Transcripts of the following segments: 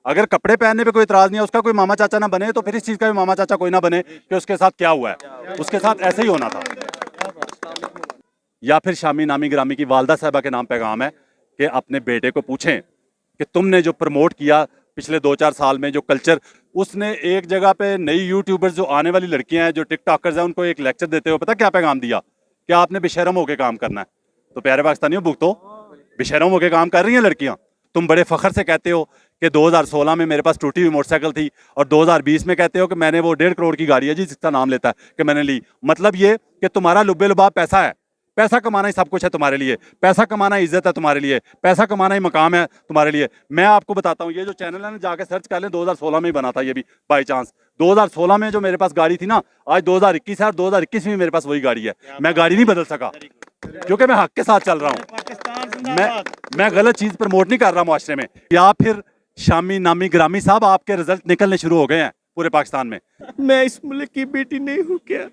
अगर कपड़े पहनने पे कोई इतराज नहीं है, उसका कोई मामा चाचा ना बने, तो फिर इस चीज का भी मामा चाचा कोई ना बने कि उसके साथ क्या हुआ है, उसके साथ ऐसे ही होना था। या फिर शामी नामी ग्रामी की वालदा साहबा के नाम पैगाम है कि अपने बेटे को पूछें कि तुमने जो प्रमोट किया पिछले 2-4 साल में, जो कल्चर, उसने एक जगह पे नई यूट्यूबर्स जो आने वाली लड़कियां हैं, जो टिकटॉकर्स हैं, उनको एक लेक्चर देते हुए पता क्या पैगाम दिया कि आपने बेशरम होकर काम करना है। तो प्यारे पाकिस्तानियों, भुगतो, बेशरम होकर काम कर रही हैं लड़कियां। तुम बड़े फखर से कहते हो कि 2016 में मेरे पास टूटी हुई मोटरसाइकिल थी, और 2020 में कहते हो कि मैंने वो 1.5 करोड़ की गाड़ी है जी जिसका नाम लेता है कि मैंने ली। मतलब ये कि तुम्हारा लुब्बे लुबाब पैसा है, पैसा कमाना ही सब कुछ है तुम्हारे लिए, पैसा कमाना इज्जत है तुम्हारे लिए, पैसा कमाना ही मकाम है तुम्हारे लिए। मैं आपको बताता हूँ, ये जो चैनल है ना, जाके सर्च कर लें, 2016 में ही बना था ये भी बाई चांस। 2016 में जो मेरे पास गाड़ी थी ना, आज 2021 है और 2021 में मेरे पास वही गाड़ी है। मैं गाड़ी नहीं बदल सका क्योंकि मैं हक के साथ चल रहा हूँ। मैं गलत चीज प्रमोट नहीं कर रहा मुआशरे में। या फिर शामी नामी ग्रामी साहब, आपके रिजल्ट निकलने शुरू हो गए हैं पूरे पाकिस्तान में। मैं इस मुल्क की बेटी नहीं हूँ क्या?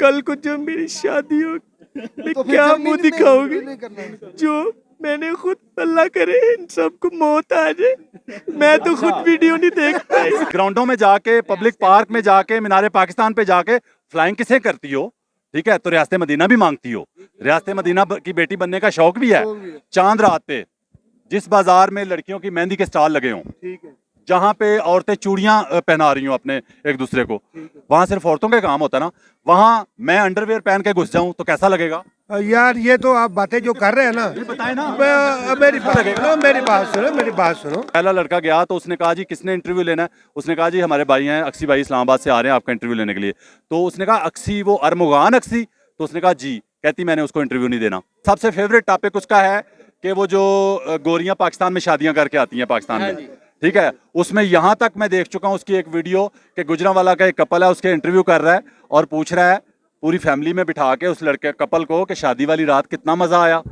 कल को जो मेरी शादी हो, मैं तो फिर क्या जर्नी मुंह नहीं दिखाऊंगी? करना है। जो मैंने खुद, अल्लाह करे इन सबको मौत आ जाए, मैं तो खुद वीडियो नहीं देख पाई। ग्राउंडों में जाके, पब्लिक पार्क में जाके, मीनारे पाकिस्तान पे जाके फ्लाइंग किसे करती हो? ठीक है, तो रियासत मदीना भी मांगती हो, रियासत मदीना की बेटी बनने का शौक भी है। चांद रात पे जिस बाजार में लड़कियों की मेहंदी के स्टॉल लगे हों, ठीक है, जहाँ पे औरतें चूड़ियां पहना रही हूँ अपने एक दूसरे को, वहां सिर्फ औरतों का काम होता है ना, वहां मैं अंडरवेयर पहन के घुस जाऊं तो कैसा लगेगा? यार ये तो आप बातें जो कर रहे हैं ना, बताए ना। मेरी बात सुनो। पहला लड़का गया तो उसने कहा जी किसने इंटरव्यू लेना है? उसने कहा जी हमारे भाई हैं अक्सी भाई, इस्लामाबाद से आ रहे हैं आपका इंटरव्यू लेने के लिए। तो उसने कहा अक्सी वो अरमुगान अक्सी? तो उसने कहा जी। कहती मैंने उसको इंटरव्यू नहीं देना। सबसे फेवरेट टॉपिक उसका है कि वो जो गोरियां पाकिस्तान में शादियां करके आती हैं पाकिस्तान में, ठीक है, उसमें यहां तक मैं देख चुका हूं उसकी एक वीडियो कि गुजरांवाला का एक कपल है, उसके इंटरव्यू कर रहा है और पूछ रहा है पूरी फैमिली में बिठा के उस लड़के कपल को कि शादी वाली रात कितना मजा आया।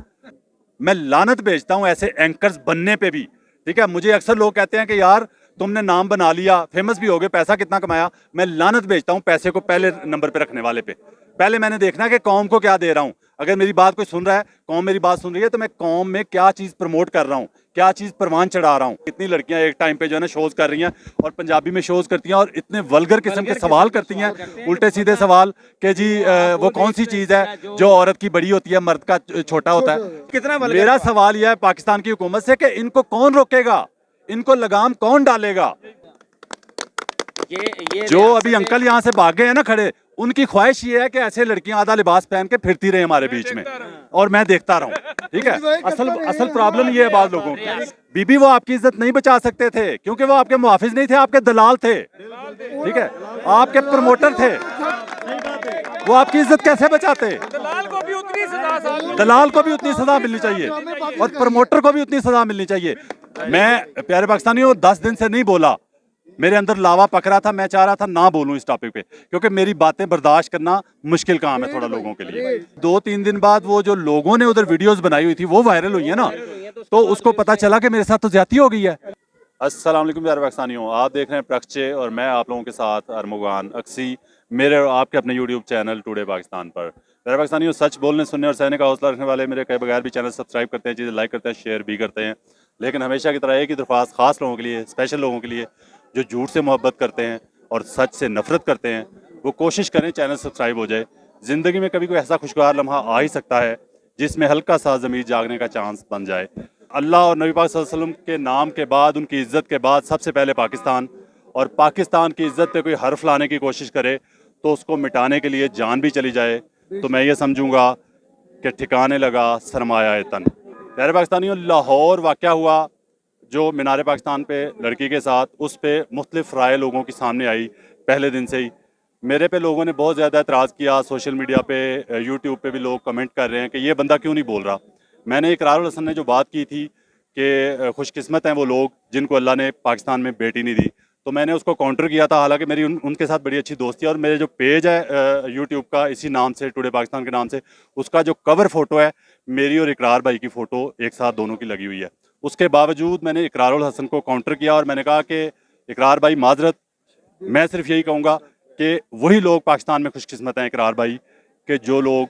मैं लानत भेजता हूं ऐसे एंकर्स बनने पे भी। ठीक है, मुझे अक्सर लोग कहते हैं कि यार तुमने नाम बना लिया, फेमस भी हो गए, पैसा कितना कमाया। मैं लानत भेजता हूं पैसे को पहले नंबर पे रखने वाले पे। पहले मैंने देखना है कि कौम को क्या दे रहा हूं। अगर मेरी बात कोई सुन रहा है, कौम मेरी बात सुन रही है, तो मैं कौम में क्या चीज प्रमोट कर रहा हूं, क्या चीज परवान चढ़ा रहा हूं। कितनी लड़कियां एक टाइम पे जो है ना शोज कर रही हैं और पंजाबी में शोज करती हैं और इतने वल्गर किस्म के सवाल करती हैं, उल्टे सीधे सवाल कि जी वो कौन सी चीज है जो औरत की बड़ी होती है मर्द का छोटा होता है। कितना मेरा सवाल यह है पाकिस्तान की हुकूमत से कि इनको कौन रोकेगा, इनको लगाम कौन डालेगा? ये जो अभी अंकल यहाँ से भागे हैं ना खड़े, उनकी ख्वाहिश ये है कि ऐसे लड़कियां आधा लिबास पहन के फिरती रहे हमारे बीच में और मैं देखता रहूं। ठीक है, असल प्रॉब्लम ये है बाद लोगों की। बीबी वो आपकी इज्जत नहीं बचा सकते थे क्योंकि वो आपके मुहाफिज नहीं थे, आपके दलाल थे। ठीक है, आपके प्रमोटर थे, वो आपकी इज्जत कैसे बचाते? दलाल को भी उतनी सजा, दलाल को भी उतनी सजा मिलनी चाहिए और प्रमोटर को भी उतनी सजा मिलनी चाहिए। मैं प्यारे पाकिस्तानियों 10 दिन से नहीं बोला, मेरे अंदर लावा पक रहा था, मैं चाह रहा था ना बोलूं इस टॉपिक पे क्योंकि मेरी बातें बर्दाश्त करना मुश्किल काम है थोड़ा लोगों के लिए। 2-3 दिन बाद वो जो लोगों ने उधर वीडियोस बनाई हुई थी वो वायरल हुई है ना, तो उसको पता चला कि मेरे साथ तो ज्यादती हो गई है। अस्सलाम वालेकुम प्यारे पाकिस्तानियों, आप देख रहे हैं प्रक्षे और मैं आप लोगों के साथ अरमुगान अक्सी, मेरे और आपके अपने यूट्यूब चैनल टुडे पाकिस्तान पर। प्यारे पाकिस्तानियों, सच बोलने, सुनने और सहने का हौसला रखने वाले मेरे कई बगैर भी चैनल सब्सक्राइब करते हैं, चीज़ें लाइक करते हैं, शेयर भी करते हैं, लेकिन हमेशा की तरह एक ही दरख्वास्त खास लोगों के लिए, स्पेशल लोगों के लिए जो झूठ से मोहब्बत करते हैं और सच से नफरत करते हैं, वो कोशिश करें चैनल सब्सक्राइब हो जाए। ज़िंदगी में कभी कोई ऐसा खुशगवार लम्हा आ ही सकता है जिसमें हल्का सा ज़मीर जागने का चांस बन जाए। अल्लाह और नबी पाक सल्लल्लाहु अलैहि वसल्लम के नाम के बाद, उनकी इज़्ज़त के बाद सबसे पहले पाकिस्तान, और पाकिस्तान की इज़्ज़त पे कोई हर्फ लाने की कोशिश करे तो उसको मिटाने के लिए जान भी चली जाए तो मैं ये समझूंगा कि ठिकाने लगा सरमाया तन। प्यारे पाकिस्तानियों, लाहौर वाक़या हुआ जो मीनारे पाकिस्तान पे लड़की के साथ, उस पर मुख्तलिफ राय लोगों की सामने आई पहले दिन से ही। मेरे पे लोगों ने बहुत ज़्यादा एतराज़ किया, सोशल मीडिया पे, यूट्यूब पे भी लोग कमेंट कर रहे हैं कि ये बंदा क्यों नहीं बोल रहा। मैंने इकरारुल हसन ने जो बात की थी कि खुशकिस्मत हैं वो लोग जिनको अल्लाह ने पाकिस्तान में बेटी नहीं दी, तो मैंने उसको काउंटर किया था। हालांकि मेरी उनके साथ बड़ी अच्छी दोस्ती है और मेरे जो पेज है यूट्यूब का इसी नाम से, टुडे पाकिस्तान के नाम से, उसका जो कवर फ़ोटो है मेरी और इकरार भाई की फ़ोटो एक साथ दोनों की लगी हुई है। उसके बावजूद मैंने इकरारुल हसन को काउंटर किया और मैंने कहा कि इकरार भाई माजरत, मैं सिर्फ यही कहूँगा कि वही लोग पाकिस्तान में खुशकिस्मत हैं इकरार भाई, कि जो लोग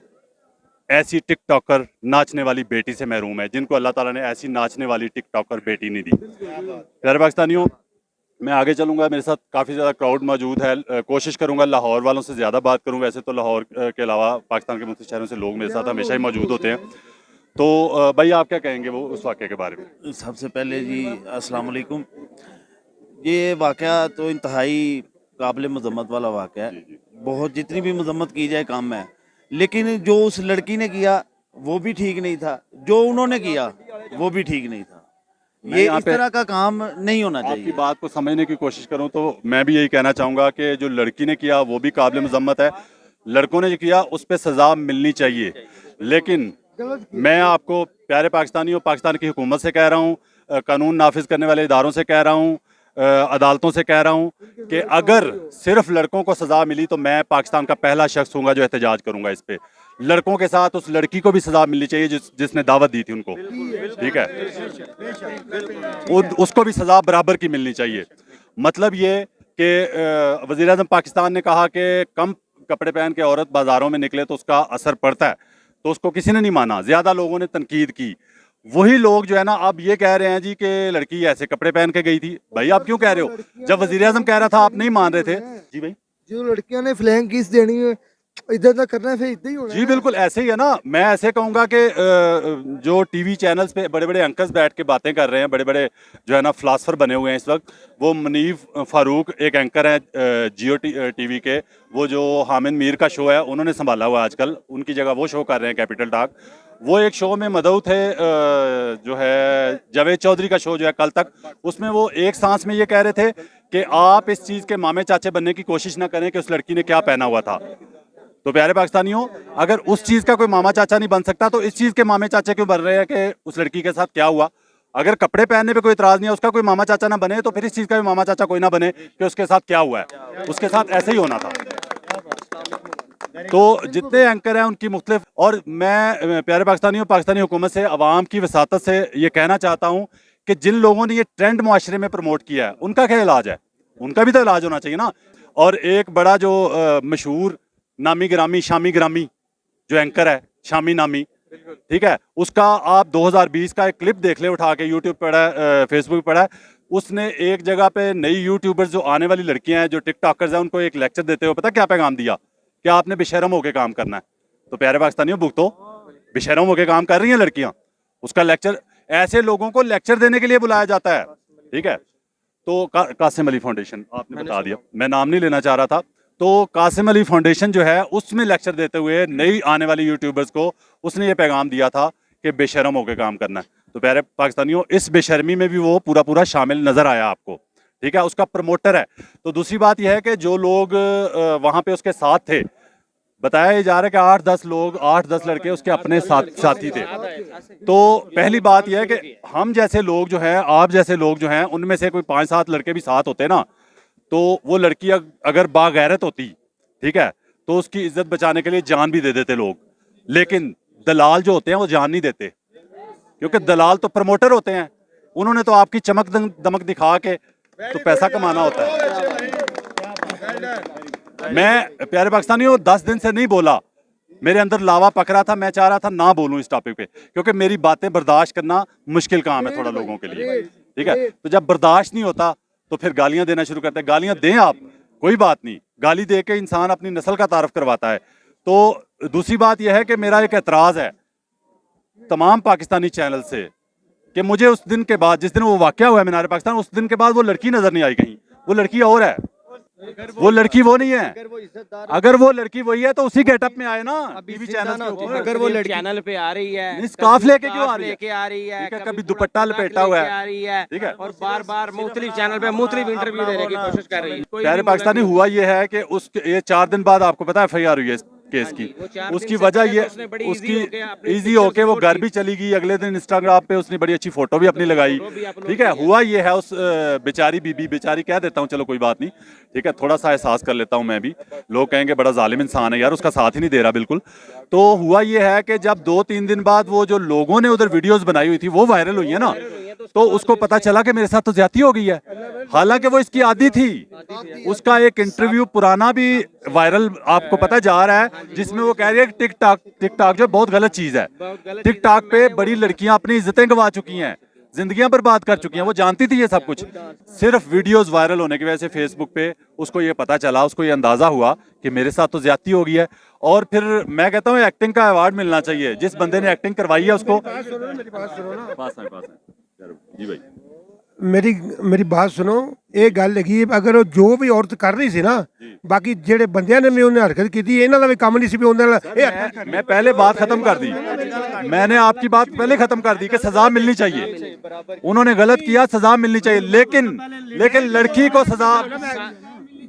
ऐसी टिकटॉकर नाचने वाली बेटी से महरूम है, जिनको अल्लाह ताला ने ऐसी नाचने वाली टिकटॉकर बेटी नहीं दी। प्यारे पाकिस्तानियों, मैं आगे चलूंगा, मेरे साथ काफ़ी ज़्यादा क्राउड मौजूद है। कोशिश करूंगा लाहौर वालों से ज़्यादा बात करूं। वैसे तो लाहौर के अलावा पाकिस्तान के मुख्तलिफ शहरों से लोग मेरे साथ हमेशा ही मौजूद होते हैं। तो भाई आप क्या कहेंगे वो उस वाक़े के बारे में? सबसे पहले जी अस्सलाम वालेकुम। ये वाक़या तो इंतहाई काबिल मज़म्मत वाला वाक़या है। बहुत जितनी भी मज़म्मत की जाए कम है, लेकिन जो उस लड़की ने किया वो भी ठीक नहीं था, जो उन्होंने किया वो भी ठीक नहीं था। ये यहाँ इस पे तरह का काम नहीं होना आपकी चाहिए। बात को समझने की कोशिश करूं तो मैं भी यही कहना चाहूँगा कि जो लड़की ने किया वो भी काबिल मज़म्मत है, लड़कों ने जो किया उस पर सज़ा मिलनी चाहिए। लेकिन मैं आपको प्यारे पाकिस्तानियों, पाकिस्तान की हुकूमत से कह रहा हूँ, कानून नाफिज करने वाले इदारों से कह रहा हूँ, अदालतों से कह रहा हूँ कि अगर सिर्फ लड़कों को सज़ा मिली तो मैं पाकिस्तान का पहला शख्स हूँगा जो एहतजाज करूँगा इस पे। लड़कों के साथ उस लड़की को भी सज़ा मिलनी चाहिए जिसने दावत दी थी उनको, ठीक है, उसको भी सज़ा बराबर की मिलनी चाहिए। मतलब ये कि वज़ीर-ए-आज़म पाकिस्तान ने कहा कि कम कपड़े पहन के औरत बाज़ारों में निकले तो उसका असर पड़ता है, तो उसको किसी ने नहीं माना, ज़्यादा लोगों ने तनकीद की। वही लोग जो है ना अब ये कह रहे हैं जी कि लड़की ऐसे कपड़े पहन के गई थी। भाई आप क्यों कह रहे हो? जब वज़ीर-ए-आज़म कह रहा था आप नहीं मान रहे थे। जी भाई, जो लड़कियों ने फ्लैंग किस देनी है, इधर तक करना है, फिर इतना ही होना जी है। बिल्कुल ऐसे ही है ना। मैं ऐसे कहूँगा कि जो टीवी चैनल्स पे बड़े बड़े एंकर्स बैठ के बातें कर रहे हैं, बड़े बड़े जो है ना फिलासफर बने हुए हैं इस वक्त, वो मुनीफ फारूक एक एंकर हैं जियो टीवी के, वो जो हामिद मीर का शो है उन्होंने संभाला हुआ है आजकल, उनकी जगह वो शो कर रहे हैं कैपिटल टॉक। वो एक शो में मदऊ थे जो है जावेद चौधरी का शो जो है कल तक, उसमें वो एक सांस में ये कह रहे थे कि आप इस चीज़ के मामे चाचे बनने की कोशिश ना करें कि उस लड़की ने क्या पहना हुआ था। तो प्यारे पाकिस्तानियों, अगर उस चीज़ का कोई मामा चाचा नहीं बन सकता तो इस चीज़ के मामे चाचे क्यों बन रहे हैं कि उस लड़की के साथ क्या हुआ? अगर कपड़े पहनने पे कोई इतराज़ नहीं है, उसका कोई मामा चाचा ना बने, तो फिर इस चीज़ का भी मामा चाचा कोई ना बने कि उसके साथ क्या हुआ है। उसके साथ ऐसे ही होना था। तो जितने एंकर हैं उनकी मुख्तलिफ, और मैं प्यारे पाकिस्तानियों, पाकिस्तानी हुकूमत से, अवाम की वसातत से ये कहना चाहता हूँ कि जिन लोगों ने ये ट्रेंड मुआशरे में प्रमोट किया है उनका क्या इलाज है? उनका भी तो इलाज होना चाहिए ना। और एक बड़ा जो मशहूर नामी ग्रामी शामी ग्रामी जो एंकर है, शामी नामी, ठीक है, उसका आप 2020 का एक क्लिप देख ले उठा के, यूट्यूब पर है, फेसबुक पर है। उसने एक जगह पे नई यूट्यूबर्स जो आने वाली लड़कियां हैं, जो टिकटॉकर्स हैं, उनको एक लेक्चर देते हुए पता क्या पैगाम दिया कि आपने बेशरम होकर काम करना है। तो प्यारे पाकिस्तानियों, भुगतो, बेशरम होकर काम कर रही हैं लड़कियां। उसका लेक्चर, ऐसे लोगों को लेक्चर देने के लिए बुलाया जाता है, ठीक है। तो कासिम अली फाउंडेशन आपने बता दिया, मैं नाम नहीं लेना चाह रहा था। तो कासिम अली फाउंडेशन जो है उसमें लेक्चर देते हुए नई आने वाली यूट्यूबर्स को उसने ये पैगाम दिया था कि बेशरम होकर काम करना है। तो प्यारे पाकिस्तानियों, इस बेशर्मी में भी वो पूरा पूरा शामिल नजर आया आपको, ठीक है, उसका प्रमोटर है। तो दूसरी बात यह है कि जो लोग वहाँ पे उसके साथ थे, बताया जा रहा है कि 8-10 लोग, 8-10 लड़के उसके अपने साथी थे। तो पहली बात यह है कि हम जैसे लोग जो हैं, आप जैसे लोग जो हैं, उनमें से कोई 5-7 लड़के भी साथ होते ना, तो वो लड़की अगर बागैरत होती, ठीक है, तो उसकी इज्जत बचाने के लिए जान भी दे देते लोग। लेकिन दलाल जो होते हैं वो जान नहीं देते, क्योंकि दलाल तो प्रमोटर होते हैं, उन्होंने तो आपकी चमक दमक दिखा के तो पैसा कमाना होता है। मैं प्यारे पाकिस्तानियों 10 दिन से नहीं बोला, मेरे अंदर लावा पक रहा था, मैं चाह रहा था ना बोलूं इस टॉपिक पे, क्योंकि मेरी बातें बर्दाश्त करना मुश्किल काम है थोड़ा लोगों के लिए, ठीक है। तो जब बर्दाश्त नहीं होता तो फिर गालियां देना शुरू करते हैं। गालियां दें आप, कोई बात नहीं, गाली दे के इंसान अपनी नस्ल का तारफ करवाता है। तो दूसरी बात यह है कि मेरा एक एतराज़ है तमाम पाकिस्तानी चैनल से कि मुझे उस दिन के बाद, जिस दिन वो वाक़या हुआ है मीनार पाकिस्तान, उस दिन के बाद वो लड़की नजर नहीं आई कहीं। वो लड़की और है, वो लड़की वो नहीं है। अगर वो लड़की वही है तो उसी गेटअप में आए ना टीवी चैनल के ऊपर। अगर वो लड़की चैनल पे आ रही है, स्कार्फ लेके क्यों आ रही है? लेके आ रही है, ठीक है, कभी दुपट्टा लपेटा हुआ आ रही है, ठीक है, और बार बार मुख्तलिफ चैनल पे मुख्तलिफ इंटरव्यू देने की कोशिश कर रही है। प्यारे पाकिस्तानी, हुआ ये है कि उसके ये 4 दिन बाद आपको पता है FIR हुई है इस केस की। उसकी वजह ये, उसकी ईजी होके वो घर भी चली गई। अगले दिन इंस्टाग्राम पे उसने बड़ी अच्छी फोटो भी अपनी लगाई, ठीक है। हुआ ये है, उस बेचारी बीबी, बेचारी कह देता हूँ, चलो कोई बात नहीं, ठीक है, थोड़ा सा एहसास कर लेता हूँ मैं भी। लोग कहेंगे बड़ा जालिम इंसान है यार, उसका साथ ही नहीं दे रहा बिल्कुल। तो हुआ ये है कि जब 2-3 दिन बाद वो जो लोगों ने उधर वीडियोस बनाई हुई थी वो वायरल हुई है ना, तो उसको पता चला कि मेरे साथ तो ज्यादती हो गई है। हालांकि वो इसकी आदी थी। उसका एक इंटरव्यू पुराना भी वायरल आपको पता जा रहा है, जिसमें वो कह रही है कि टिकटॉक जो बहुत गलत चीज है। टिकटॉक पे बड़ी लड़कियां अपनी इज्जतें गंवा चुकी हैं, जिंदगियां बर्बाद कर चुकी हैं, वो जानती थी ये सब कुछ। सिर्फ वीडियोस वायरल होने की वजह से फेसबुक पे उसको ये पता चला, उसको ये अंदाजा हुआ कि मेरे साथ तो ज्यादती हो गई है। और फिर मैं कहता हूँ एक्टिंग का अवार्ड मिलना चाहिए, जिस बंदे ने एक्टिंग करवाई है उसको। जी भाई मेरी बात सुनो, एक गल हैगी, अगर वो जो भी औरत कर रही सी ना, बाकी जेड़े बंदियां ने भी उन्हें हरकत की थी, इन्हां दा भी काम नहीं सी भी उन्हां दा मैं पहले बात खत्म कर दी, मैंने आपकी बात पहले खत्म कर दी कि सजा मिलनी चाहिए। उन्होंने गलत किया, सजा मिलनी चाहिए, लेकिन लड़की को सजा।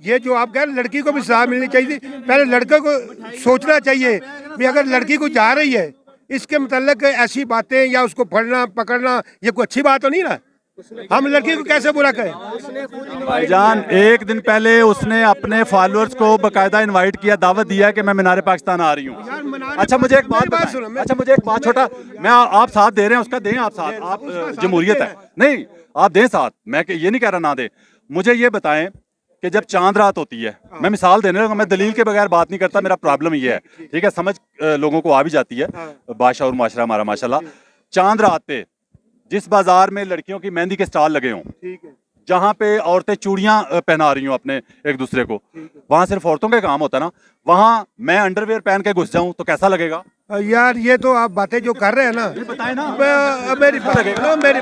ये जो आप कह रहे लड़की को भी सजा मिलनी चाहिए, पहले लड़के को सोचना चाहिए भी अगर लड़की को जा रही है इसके मतलब ऐसी बातें या उसको फड़ना पकड़ना ये कोई अच्छी बात तो नहीं ना। हम लड़की को कैसे बुरा कहें? भाईजान एक दिन पहले उसने अपने फॉलोअर्स को बकायदा इनवाइट किया, दावत दिया कि मैं मीनार पाकिस्तान आ रही हूँ। अच्छा मुझे एक बात बताएं, अच्छा मुझे एक बात छोटा, मैं आप साथ दे रहे हैं उसका, दें आप साथ, आप जमहूरियत है नहीं, आप दें साथ, मैं ये नहीं कह रहा ना दे। मुझे ये बताएं कि जब चांद रात होती है, मैं मिसाल देने लगा, मैं दलील के बगैर बात नहीं करता, मेरा प्रॉब्लम ये है, ठीक है, समझ लोगों को आ भी जाती है, बादशाह और माशरा हमारा माशाल्लाह। चांद रात पे जिस बाजार में लड़कियों की मेहंदी के स्टॉल लगे हों, जहाँ पे औरतें चूड़ियां पहना रही हूँ अपने एक दूसरे को, वहां सिर्फ औरतों का काम होता है ना, वहां मैं अंडरवेयर पहन के घुस जाऊं तो कैसा लगेगा? यार ये तो आप बातें जो कर रहे हैं ना, बताए ना, मेरी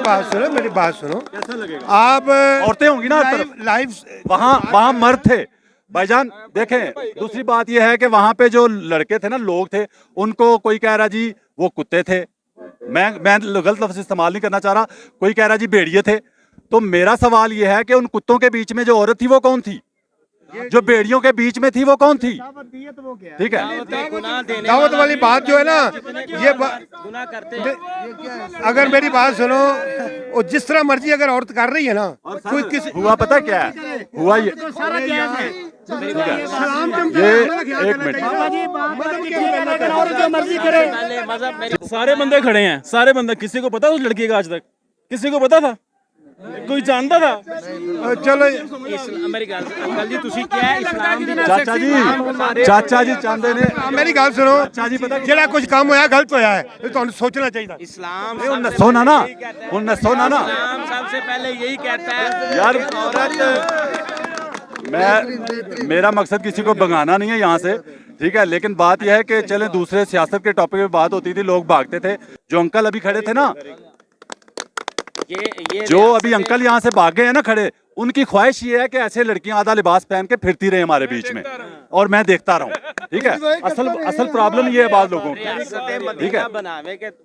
बात सुनो, कैसा लगेगा? आप औरतें होंगी ना हर तरफ, लाइव वहां मर्द थे भाईजान। देखें दूसरी बात यह है कि वहां पे जो लड़के थे ना, लोग थे, उनको कोई कह रहा जी वो कुत्ते थे, मैं गलत लफ्ज इस्तेमाल नहीं करना चाह रहा, कोई कह रहा जी भेड़िए थे। तो मेरा सवाल यह है कि उन कुत्तों के बीच में जो औरत थी वो कौन थी? जो भेड़ियों के बीच में थी वो कौन थी? ठीक है, दावत वाली बात जो है ना, ये अगर मेरी बात सुनो, वो जिस तरह मर्जी अगर औरत कर रही है ना, कोई किसी हुआ पता क्या है, हुआ ये एक मिनट, सारे बंदे खड़े हैं, सारे बंदे, किसी को पता उस लड़की का? आज तक किसी को पता था? कोई जानता था? चलो अंकल जी ਤੁਸੀਂ क्या है इस्लाम दी चाचा जी चाहते ने, मेरी गल सुनो, चाचा जी पता जेड़ा कुछ काम होया गलत होया है, ये तुहानू सोचना चाहिए। इस्लाम उन्हें सोना ना, उन्हें सोना ना इस्लाम सबसे पहले यही कहता है यार, मेरा मकसद किसी को भगाना नहीं है यहाँ से, ठीक है, लेकिन बात यह है कि चले दूसरे सियासत के टॉपिक पे बात होती थी, लोग भागते थे। जो अंकल अभी खड़े थे ना, ये जो अभी अंकल यहाँ से भाग गए हैं ना खड़े, उनकी ख्वाहिश ये है कि ऐसे लड़कियां आधा लिबास पहन के फिरती रहे हमारे बीच में, और मैं देखता रहूं, ठीक है। असल प्रॉब्लम ये है बाद लोगों की, ठीक है,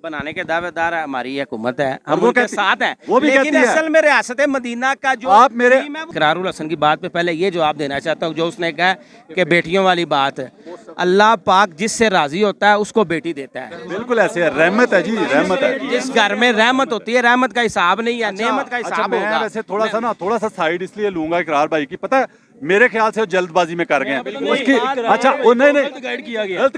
बनाने के दावेदार हमारी हुकूमत है, हम वो उनके साथ हैं, वो भी लेकिन कहती है। असल में रियासत मदीना का जो आप मेरे इकरारुल हसन की बात पे पहले ये जवाब देना चाहता हूँ, जो उसने कहा कि बेटियों वाली बात है, अल्लाह पाक जिससे राजी होता है उसको बेटी देता है। बिल्कुल ऐसे है, रहमत है जी, रहमत है। जिस घर में रहमत होती है, रहमत का हिसाब नहीं है, नेमत का हिसाब मैं होगा। वैसे थोड़ा सा साइड इसलिए लूंगा इकरार भाई की, पता है मेरे ख्याल से वो जल्दबाजी में कर गए हैं उसकी। अच्छा वो नहीं गलत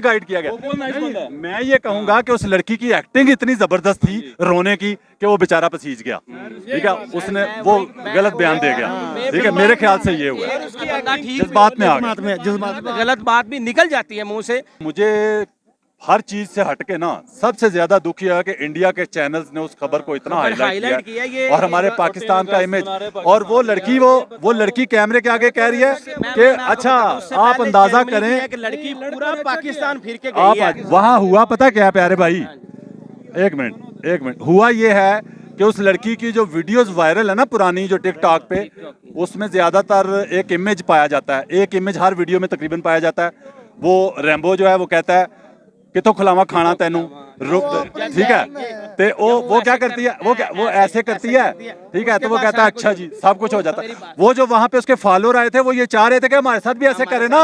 गाइड किया गया। मैं ये कहूंगा कि उस लड़की की एक्टिंग इतनी जबरदस्त थी रोने की कि वो बेचारा पसीज गया, ठीक है, उसने वो गलत बयान दे गया, ठीक है, मेरे ख्याल से ये हुआ, जज्बात में आ गया, गलत बात भी निकल जाती है मुंह से। मुझे हर चीज से हटके ना सबसे ज्यादा दुखी है कि इंडिया के चैनल्स ने उस खबर को इतना हाईलाइट किया और हमारे पाकिस्तान का इमेज, और वो लड़की कैमरे के आगे कह रही है कि अच्छा आप अंदाजा करें, लड़की पूरा पाकिस्तान फिर के गई है। वहां हुआ पता क्या प्यारे भाई, एक मिनट, हुआ ये है कि उस लड़की की जो वीडियोस वायरल है ना पुरानी, जो टिकटॉक पे, उसमें ज्यादातर एक इमेज पाया जाता है, एक इमेज हर वीडियो में तकरीबन पाया जाता है। वो रैम्बो जो है वो कहता है कितों खिलावा खाना तेनू रुक, ठीक है, तो वो क्या करती है, वो ऐसे करती है, ठीक है, तो वो कहता है अच्छा जी सब कुछ हो जाता है। वो जो वहां पे उसके फॉलोअर आए थे वो ये चाह रहे थे कि हमारे साथ भी ऐसे करे ना,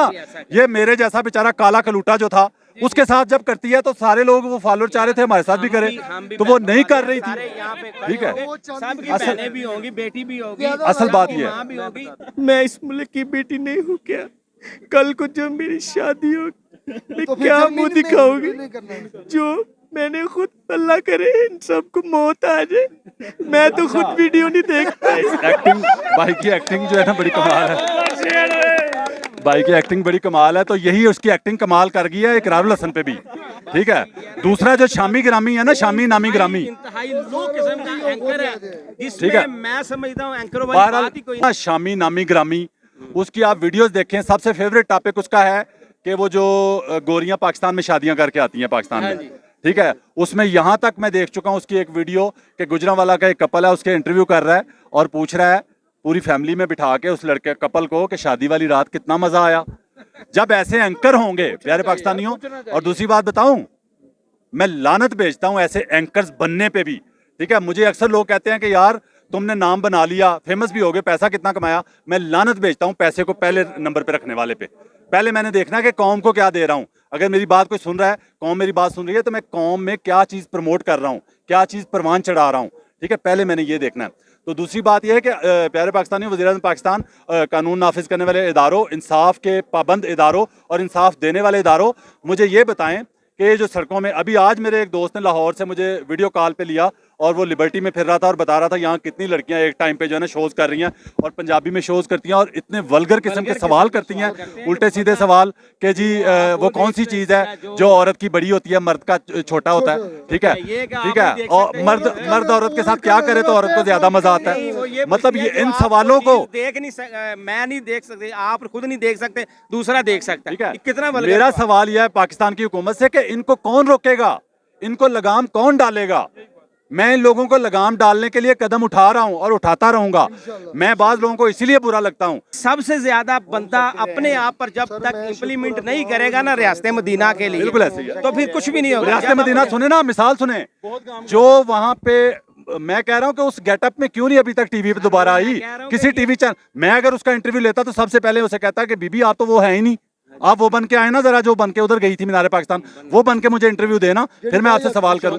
ये मेरे जैसा बेचारा काला कलूटा जो था उसके साथ जब करती है तो सारे लोग वो फॉलोअर चाह रहे थे हमारे साथ भी करे, तो वो नहीं कर रही थी, ठीक है। असल भी होंगी, बेटी भी होगी, असल बात ये है, मैं इस मुल्क की बेटी नहीं हूँ क्या? कल को जब मेरी शादी हो मैं तो क्या मुंह दिखाऊंगी? जो मैंने खुद, अल्लाह करे इन सबको मौत आ जाए, मैं तो खुद वीडियो नहीं देख पाई। एक्टिंग भाई की एक्टिंग जो है ना बड़ी कमाल है, भाई की एक्टिंग बड़ी कमाल है, तो यही उसकी एक्टिंग कमाल कर गई है इकरारुल हसन पे भी, ठीक है। दूसरा जो शामी ग्रामी है ना, शामी नामी ग्रामी, इंतहाई लो किस्म का एंकर है ठीक जिसमें है। मैं समझता हूँ एंकरों वाली बात ही कोई बहरहाल शामी नामी ग्रामी, उसकी आप वीडियोस देखें, सबसे फेवरेट टॉपिक उसका है कि वो जो गोरियां पाकिस्तान में शादियां करके आती हैं पाकिस्तान में, ठीक है। उसमें यहाँ तक मैं देख चुका हूँ उसकी एक वीडियो कि गुजरांवाला का एक कपल है, उसके इंटरव्यू कर रहा है और पूछ रहा है पूरी फैमिली में बिठा के उस लड़के कपल को कि शादी वाली रात कितना मजा आया। जब ऐसे एंकर होंगे प्यारे पाकिस्तानियों, और दूसरी बात बताऊं, मैं लानत भेजता हूं ऐसे एंकर्स बनने पे भी, ठीक है। मुझे अक्सर लोग कहते हैं कि यार तुमने नाम बना लिया, फेमस भी हो गए, पैसा कितना कमाया। मैं लानत भेजता हूं पैसे को पहले नंबर पे रखने वाले पे। पहले मैंने देखना है कि कौम को क्या दे रहा हूं। अगर मेरी बात कोई सुन रहा है, कौम मेरी बात सुन रही है, तो मैं कौम में क्या चीज़ प्रमोट कर रहा हूँ, क्या चीज़ परवान चढ़ा रहा हूँ, ठीक है। पहले मैंने ये देखना है। तो दूसरी बात यह है कि प्यारे पाकिस्तानी, वज़ीर-ए-आज़म पाकिस्तान कानून नाफिज करने वाले इदारों, इंसाफ के पाबंद इदारों और इंसाफ देने वाले इदारों, मुझे ये बताएं कि ये जो सड़कों में, अभी आज मेरे एक दोस्त ने लाहौर से मुझे वीडियो कॉल पे लिया और वो लिबर्टी में फिर रहा था और बता रहा था यहाँ कितनी लड़कियाँ एक टाइम पे जो है ना शोज़ कर रही हैं और पंजाबी में शोज़ करती हैं और इतने वल्गर किस्म के सवाल करती हैं, उल्टे सीधे सवाल कि जी वो कौन सी चीज़ है जो औरत की बड़ी होती है, मर्द का छोटा होता है, ठीक है, ठीक है। और मर्द औरत के साथ क्या करे तो औरत को ज़्यादा मज़ा आता है। मतलब ये इन सवालों को देख नहीं मैं नहीं देख सकते, आप खुद नहीं देख सकते, दूसरा देख सकता है। ठीक है। कितना मेरा सवाल यह है पाकिस्तान की हुकूमत से कि इनको कौन रोकेगा, इनको लगाम कौन डालेगा। मैं इन लोगों को लगाम डालने के लिए कदम उठा रहा हूं और उठाता रहूंगा। मैं बाज लोगों को इसीलिए बुरा लगता हूं। सबसे ज्यादा बंदा अपने आप पर जब तक इम्प्लीमेंट नहीं करेगा ना रियासत मदीना के लिए, बिल्कुल ऐसे ही है। तो फिर कुछ भी नहीं होगा। रियासत मदीना सुने ना, मिसाल सुने, जो वहां पे मैं कह रहा हूं कि उस गेटअप में क्यों नहीं अभी तक टीवी पे दोबारा आई किसी टीवी चैनल। मैं अगर उसका इंटरव्यू लेता तो सबसे पहले उसे कहता कि बीबी आप तो वो है ही नहीं, आप वो बन के आए ना, जरा जो बन के उधर गई थी मीनार पाकिस्तान, वो बन के मुझे इंटरव्यू देना, फिर मैं आपसे सवाल करूं,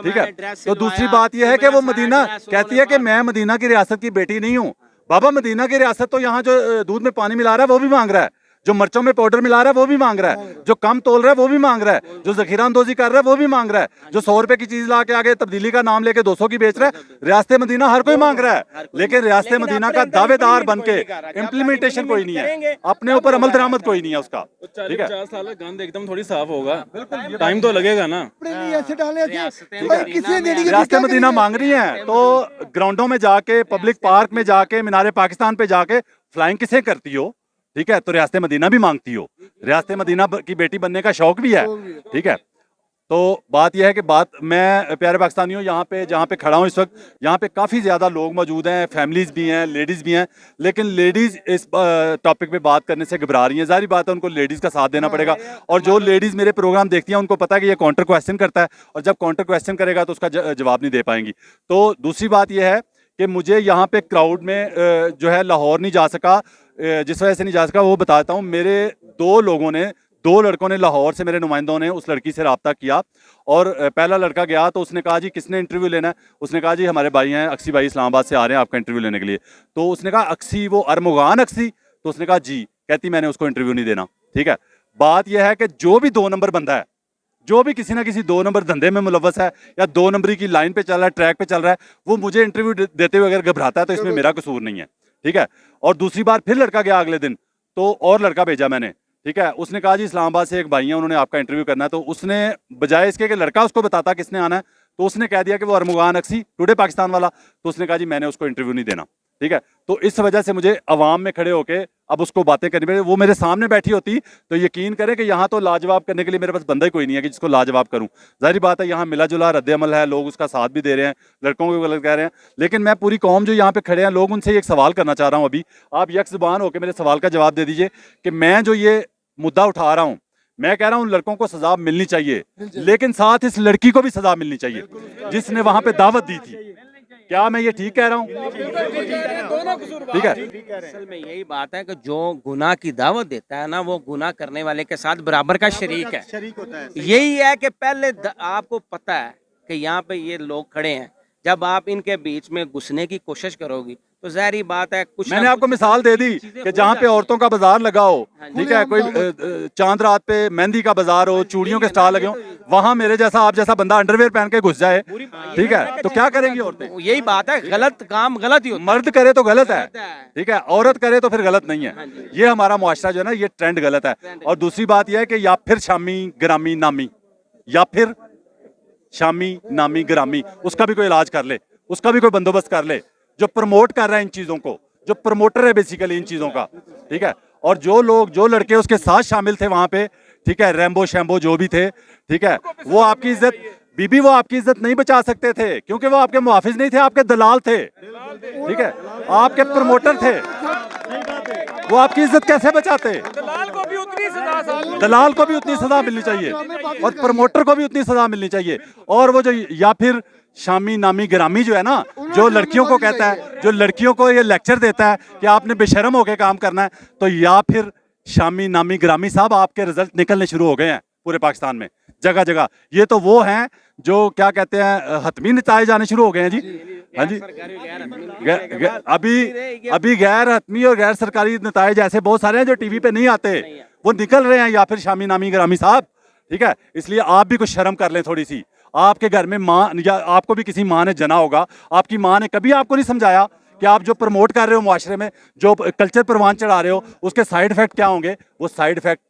ठीक है। तो दूसरी बात यह है कि वो मदीना कहती है कि मैं मदीना की रियासत की बेटी नहीं हूं। बाबा मदीना की रियासत तो यहाँ जो दूध में पानी मिला रहा है वो भी मांग रहा है, जो मिर्चों में पाउडर मिला रहा है वो भी मांग रहा है, जो कम तोल रहा है वो भी मांग रहा है, जो जखीरा अंदोजी कर रहा है वो भी मांग रहा है, जो 100 रुपए की चीज ला के आगे तब्दीली का नाम लेके 200 की बेच रहा है। रियासत मदीना हर कोई मांग रहा है, लेकिन रियासत मदीना का दावेदार बन के इम्प्लीमेंटेशन कोई नहीं है, अपने ऊपर अमल दरामद कोई नहीं है उसका, ठीक है। 50 साल गंद एकदम थोड़ी साफ होगा, टाइम तो लगेगा ना। रियासत मदीना मांग रही है तो ग्राउंडों में जाके, पब्लिक पार्क में जाके, मीनारे पाकिस्तान पे जाके फ्लाइंग किसे करती हो, ठीक है। तो रियासत मदीना भी मांगती हो, रियासत मदीना की बेटी बनने का शौक भी है, ठीक है। तो बात यह है कि मैं प्यारे पाकिस्तानियों यहाँ पे जहाँ पे खड़ा हूँ इस वक्त, यहाँ पे काफ़ी ज़्यादा लोग मौजूद हैं, फैमिलीज़ भी हैं, लेडीज़ भी हैं, लेकिन लेडीज़ इस टॉपिक पे बात करने से घबरा रही हैं। ज़ाहिर बात है उनको लेडीज़ का साथ देना पड़ेगा, और जो लेडीज़ मेरे प्रोग्राम देखती हैं उनको पता है कि ये काउंटर क्वेश्चन करता है, और जब काउंटर क्वेश्चन करेगा तो उसका जवाब नहीं दे पाएंगी। तो दूसरी बात यह है कि मुझे यहाँ पे क्राउड में जो है लाहौर नहीं जा सका, जिस वजह से नहीं जा सका वो बताता हूँ। मेरे दो लड़कों ने लाहौर से, मेरे नुमाइंदों ने उस लड़की से रब्ता किया, और पहला लड़का गया तो उसने कहा जी किसने इंटरव्यू लेना है, उसने कहा जी हमारे भाई हैं अक्सी भाई इस्लामाबाद से आ रहे हैं आपका इंटरव्यू लेने के लिए। तो उसने कहा अक्सी वो अरमुगान अक्सी, तो उसने कहा जी, कहती मैंने उसको इंटरव्यू नहीं देना, ठीक है। बात यह है कि जो भी 2 नंबर बंदा है, जो भी किसी ना किसी 2 नंबर धंधे में मुलव्वस है या 2 नंबरी की लाइन पे चल रहा है, ट्रैक पे चल रहा है, वो मुझे इंटरव्यू देते हुए अगर घबराता है तो इसमें मेरा कसूर नहीं है, ठीक है। और दूसरी बार फिर लड़का गया अगले दिन, तो और लड़का भेजा मैंने, ठीक है। उसने कहा जी इस्लामाबाद से एक भाई हैं, उन्होंने आपका इंटरव्यू करना है। तो उसने बजाय इसके कि लड़का उसको बताता किसने आना है, तो उसने कह दिया कि वो अरमुगान अक्सी टुडे पाकिस्तान वाला, तो उसने कहा जी मैंने उसको इंटरव्यू नहीं देना, ठीक है। तो इस वजह से मुझे अवाम में खड़े होके अब उसको बातें करनी पड़ी। वो मेरे सामने बैठी होती तो यकीन करें कि यहाँ तो लाजवाब करने के लिए मेरे पास बंदा ही कोई नहीं है कि जिसको लाजवाब करूँ। जाहिर बात है यहाँ मिला जुला रद्द अमल है, लोग उसका साथ भी दे रहे हैं, लड़कों को गलत कह रहे हैं, लेकिन मैं पूरी कौम जो यहाँ पे खड़े हैं लोग, उनसे एक सवाल करना चाह रहा हूँ। अभी आप यकजुबान होकर मेरे सवाल का जवाब दे दीजिए कि मैं जो ये मुद्दा उठा रहा हूँ, मैं कह रहा हूँ लड़कों को सजा मिलनी चाहिए, लेकिन साथ इस लड़की को भी सजा मिलनी चाहिए जिसने वहां पे दावत दी थी। क्या मैं ये ठीक कह रहा हूँ? ठीक है। असल में यही बात है कि जो गुनाह की दावत देता है ना, वो गुनाह करने वाले के साथ बराबर का शरीक है। यही है कि पहले आपको पता है कि यहाँ पे ये लोग खड़े हैं, जब आप इनके बीच में घुसने की कोशिश करोगी तो जाहिर बात है कुछ मैंने आपको मिसाल दे दी कि जहाँ पे औरतों का बाजार लगा हो, ठीक है, कोई चांद रात पे मेहंदी का बाजार हो, चूड़ियों के स्टॉल लगे हो, वहां मेरे जैसा आप जैसा बंदा अंडरवेयर पहन के घुस जाए, ठीक है, तो क्या करेंगी औरतें? यही बात है, गलत काम गलत ही होता है। मर्द करे तो गलत है, ठीक है, औरत करे तो फिर गलत नहीं है। ये हमारा मुआशरा जो है ना, ये ट्रेंड गलत है। और दूसरी बात यह है कि या फिर शामी ग्रामी नामी, या फिर शामी नामी ग्रामी, उसका भी कोई इलाज कर ले, उसका भी कोई बंदोबस्त कर ले। जो प्रमोट कर रहा है इन चीजों को, जो प्रमोटर है बेसिकली इन चीजों का, ठीक है, और जो लोग, जो लड़के उसके साथ शामिल थे वहां पे, ठीक है, रैम्बो शैम्बो जो भी थे, ठीक है, वो आपकी इज्जत, बीबी वो आपकी इज्जत नहीं बचा सकते थे, क्योंकि वो आपके मुहाफिज नहीं थे, आपके दलाल थे, ठीक है, आपके प्रमोटर थे, वो आपकी इज्जत कैसे बचाते? दलाल को भी उतनी सजा मिलनी चाहिए और प्रमोटर को भी उतनी सजा मिलनी चाहिए। और वो जो या फिर शामी नामी ग्रामी जो है ना, जो लड़कियों को कहता है, जो लड़कियों को ये लेक्चर देता है कि आपने बेशरम होकर काम करना है, तो या फिर शामी नामी ग्रामी साहब, आपके रिजल्ट निकलने शुरू हो गए हैं पूरे पाकिस्तान में, जगह जगह। ये तो वो हैं जो क्या कहते हैं, हतमी नताए जाने शुरू हो गए हैं जी। हाँ जी, अभी गैर हतमी और गैर सरकारी नताए जैसे बहुत सारे हैं जो टीवी पे नहीं आते, वो निकल रहे हैं या फिर शामी नामी ग्रामी साहब, ठीक है। इसलिए आप भी कुछ शर्म कर लें थोड़ी सी। आपके घर में माँ, या आपको भी किसी माँ ने जना होगा, आपकी माँ ने कभी आपको नहीं समझाया कि आप जो प्रमोट कर रहे हो मुआशरे में, जो कल्चर परवान चढ़ा रहे हो, उसके साइड इफेक्ट क्या होंगे? वो साइड इफेक्ट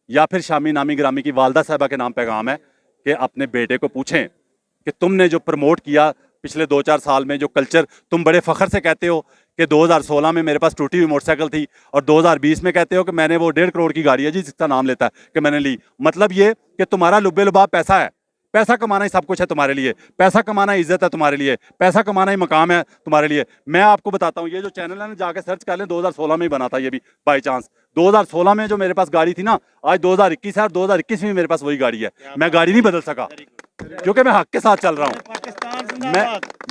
या फिर शामी नामी ग्रामी की वालदा साहबा के नाम पैगाम है कि अपने बेटे को पूछें कि तुमने जो प्रमोट किया पिछले 2-4 साल में, जो कल्चर तुम बड़े फख्र से कहते हो कि 2016 में मेरे पास टूटी हुई मोटरसाइकिल थी, और 2020 में कहते हो कि मैंने वो 1.5 करोड़ की गाड़ी है जी जिसका नाम लेता है कि मैंने ली। मतलब ये कि तुम्हारा लुब्बे लुबाब पैसा है, पैसा कमाना ही सब कुछ है तुम्हारे लिए, पैसा कमाना इज्जत है तुम्हारे लिए, पैसा कमाना ही मकाम है तुम्हारे लिए। मैं आपको बताता हूँ, ये जो चैनल है ना, जाके सर्च कर लें, 2016 में ही बना था ये भी बाई चांस। 2016 में जो मेरे पास गाड़ी थी ना, आज 2021 है और 2021 में मेरे पास वही गाड़ी है। मैं गाड़ी नहीं बदल सका क्योंकि मैं हक के साथ चल रहा हूँ,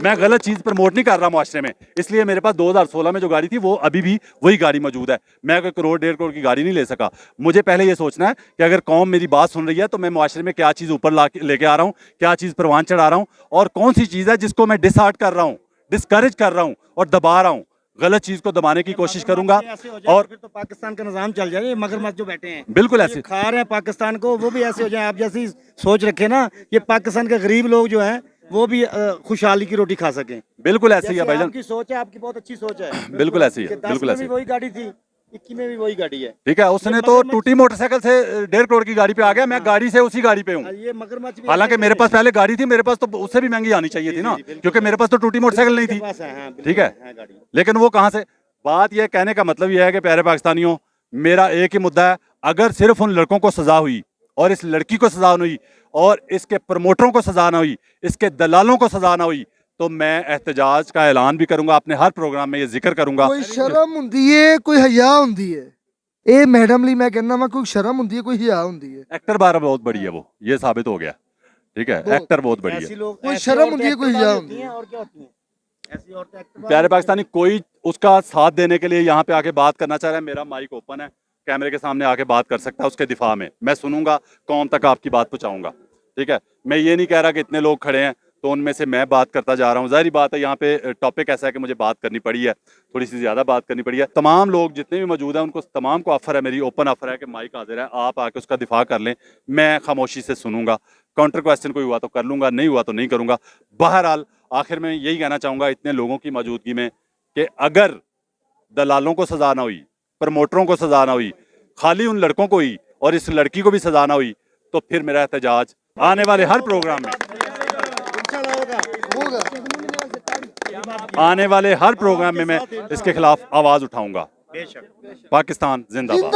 मैं गलत चीज प्रमोट नहीं कर रहा मुआशरे में। इसलिए मेरे पास 2016 में जो गाड़ी थी वो अभी भी वही गाड़ी मौजूद है। मैं कोई 1-1.5 करोड़ की गाड़ी नहीं ले सका। मुझे पहले ये सोचना है कि अगर कौम मेरी बात सुन रही है तो मैं मुआशरे में क्या चीज़ ऊपर लेके आ रहा हूँ, क्या चीज़ परवान चढ़ा रहा हूँ, और कौन सी चीज़ है जिसको मैं डिसहार्ट कर रहा हूँ, डिस्करेज कर रहा हूँ और दबा रहा हूँ। गलत चीज को दबाने की कोशिश करूंगा। और फिर तो पाकिस्तान का निजाम चल जाए। मगरमच्छ जो बैठे हैं बिल्कुल ऐसे खा रहे हैं पाकिस्तान को, वो भी ऐसे हो जाए। आप जैसी सोच रखे ना, ये पाकिस्तान के गरीब लोग जो हैं वो भी खुशहाली की रोटी खा सकें। बिल्कुल ऐसे ही है भाईजान, आपकी सोच है, आपकी बहुत अच्छी सोच है। बिल्कुल ऐसे ही है, बिल्कुल ऐसे। वही गाड़ी थी, 21 में भी वही गाड़ी है, ठीक है। उसने तो टूटी मोटरसाइकिल से 1.5 करोड़ की गाड़ी पे आ गया, मैं गाड़ी से उसी गाड़ी पे हूँ। ये मगरमच्छ भी हालांकि मेरे पास पहले गाड़ी थी, मेरे पास तो उससे भी महंगी आनी चाहिए थी ना, क्योंकि मेरे पास तो टूटी मोटरसाइकिल नहीं थी। ठीक है, लेकिन वो कहाँ से। बात यह कहने का मतलब यह है कि प्यारे पाकिस्तानियों, मेरा एक ही मुद्दा है, अगर सिर्फ उन लड़कों को सजा हुई और इस लड़की को सजा नहीं हुई और इसके प्रमोटरों को सजा ना हुई, इसके दलालों को सजा ना हुई, तो मैं एहतजाज का ऐलान भी करूंगा, अपने हर प्रोग्राम में ये जिक्र करूंगा। कोई शर्म हुंदी है, कोई हया हुंदी है। ए मैडम ली मैं कहना वा, कोई शर्म हुंदी है, कोई हया हुंदी है। एक्टर बार बहुत बड़ी है वो, ये साबित हो गया। ठीक है, एक्टर बहुत बड़ी है। कोई शर्म हुंदी है, कोई हया हुंदी है। और क्या होती है ऐसी औरतें? प्यारे पाकिस्तानी, कोई उसका साथ देने के लिए यहाँ पे आके बात करना चाह रहा है, मेरा माइक ओपन है, कैमरे के सामने आके बात कर सकता है उसके दिफा में। मैं सुनूंगा, कौम तक आपकी बात पहुंचाऊंगा। ठीक है, मैं ये नहीं कह रहा कि इतने लोग खड़े हैं तो उनमें से मैं बात करता जा रहा हूँ। जाहिर बात है यहाँ पे टॉपिक ऐसा है कि मुझे बात करनी पड़ी है, थोड़ी सी ज़्यादा बात करनी पड़ी है। तमाम लोग जितने भी मौजूद हैं उनको तमाम को ऑफर है, मेरी ओपन ऑफर है कि माइक हाजिर है, आप आके उसका दिफा कर लें, मैं खामोशी से सुनूंगा। काउंटर क्वेश्चन कोई हुआ तो कर लूँगा, नहीं हुआ तो नहीं करूँगा। बहरहाल आखिर में यही कहना चाहूँगा इतने लोगों की मौजूदगी में कि अगर दलालों को सजा ना हुई, प्रमोटरों को सजा ना हुई, खाली उन लड़कों को हुई और इस लड़की को भी सजा ना हुई, तो फिर मेरा एहतजाज आने वाले हर प्रोग्राम में, आने वाले हर प्रोग्राम में मैं इसके खिलाफ आवाज उठाऊंगा। पाकिस्तान जिंदाबाद।